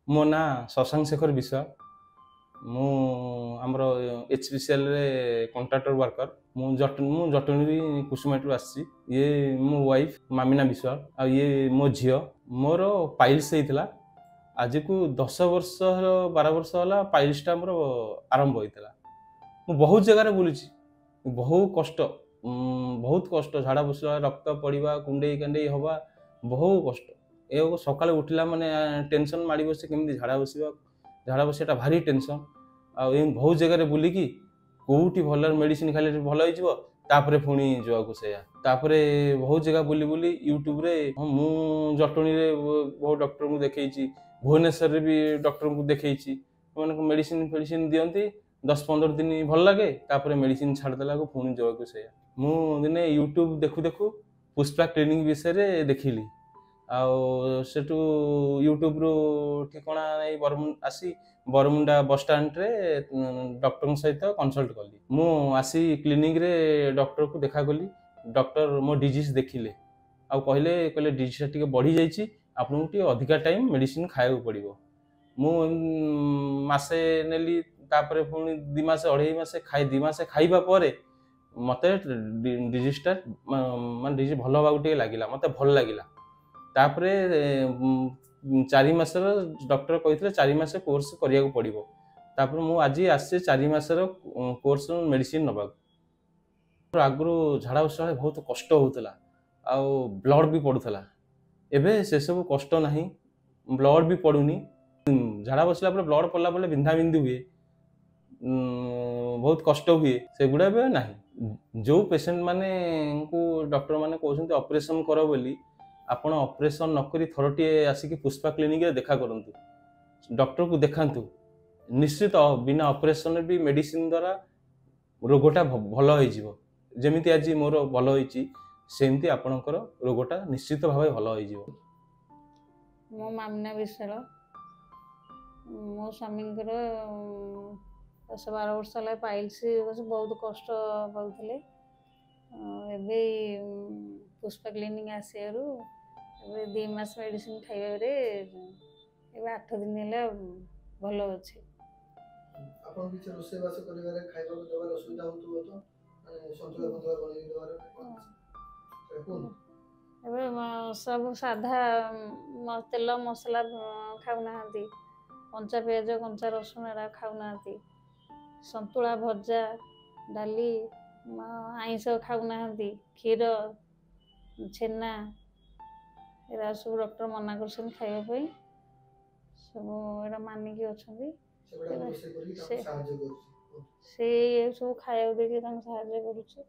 मो ना शशांक शेखर विश्वा मु आमर एचपीसीएल रे कॉन्ट्रैक्टर वर्कर मु जटणी कुसुमाटू आसी ये मो वाइफ मामिना विश्वा आ ये मो झियो मोर पाइल्स होता आज को 10 वर्ष 12 वर्ष है पाइल्सटा मोर आरंभ होता मु बहुत जगह बुली बहुत कष्ट झाड़ा बसला रक्त पड़ा कुंडे कांडे हवा बहुत कष्ट ए सकाଳେ उठिला माने टेंशन माड़ी बसे केमती झाड़ा बसिया भारी टेंशन आ बहुत जगह बुलिकी कोठी भल मेडिसिन खाली भल हो पुणी जावाक से बहुत जगह बुली बुली यूट्यूब रे मु जटणी रे बहुत डॉक्टर को देखी भुवनेश्वर रे भी डॉक्टर को देखी मेडिसिन फेडिसिन दियंती 10-15 दिन भल लगे मेडिसिन छाड़देला पुणी जावाक से मु दिने यूट्यूब देखु देखु पुष्पा क्लिनिक विषय देखिली आठू यूट्यूब रु ठिकणा नहीं आसी बरमुंडा बस स्टैंड रे डॉक्टर सहित कंसल्ट कली मु आसी क्लिनिक रे डॉक्टर को देखा कली डॉक्टर मो डिजीज देखिले आ कहले डिजीज टी बढ़ी जाइए आपको टी अधिका टाइम मेडिसिन खाया पड़ो मु मासे नेली तापर पुणी 2 मास 2.5 मास खाई 2 मास खाइबा परे मते डिजीजटा मान डिजीज भल होगा लगिला मते भल लगिला तापरे 4 मास डॉक्टर कहते 4 मास कोर्स करिया को पड़िबो तापर मु आज आसे 4 मास कोर्स मेडिसिन नबा आगु झाड़ा बसला बहुत कष्ट होता आ ब्लड भी पड़ूला एबे से सब कष्ट नहीं ब्लड भी पड़ूनी झाड़ा बसला ब्लड पड़ला बेले बिंधा बिंधी हुए बहुत कष्ट हुए से गुड़ा भी नहीं जो पेशेंट माने को डॉक्टर माने कहते ऑपरेशन करो बोली आपण ऑपरेशन नकरी थरटी आसिक पुष्पा क्लिनिक रे देखा करंतु डॉक्टर को देखांतु निश्चित बिना ऑपरेशन भी मेडिसिन द्वारा रोगटा भल हो जमीती आज मोर भल होती सेमती आपणकर रोगटा निश्चित भाव भल हो मो मामिना विश्वाल मो स्वामी 10-12 वर्ष है पाइल्स बहुत कष्ट पाते एबे पुष्पा क्लिनिक आसू 2 मास मेडिसिन खाइबे 8 दिन है भल अच्छे सब साधा तेल मसला खाऊना कंचा पियाज कंचा रसुण एरा खाऊना संतुला भजा डाली आईस खाऊना क्षीर छेना एरा सब डॉक्टर मना कर खाइबा सब एरा मानिकी अच्छा से सब खाया देखिए साहाଯ୍य करुचे।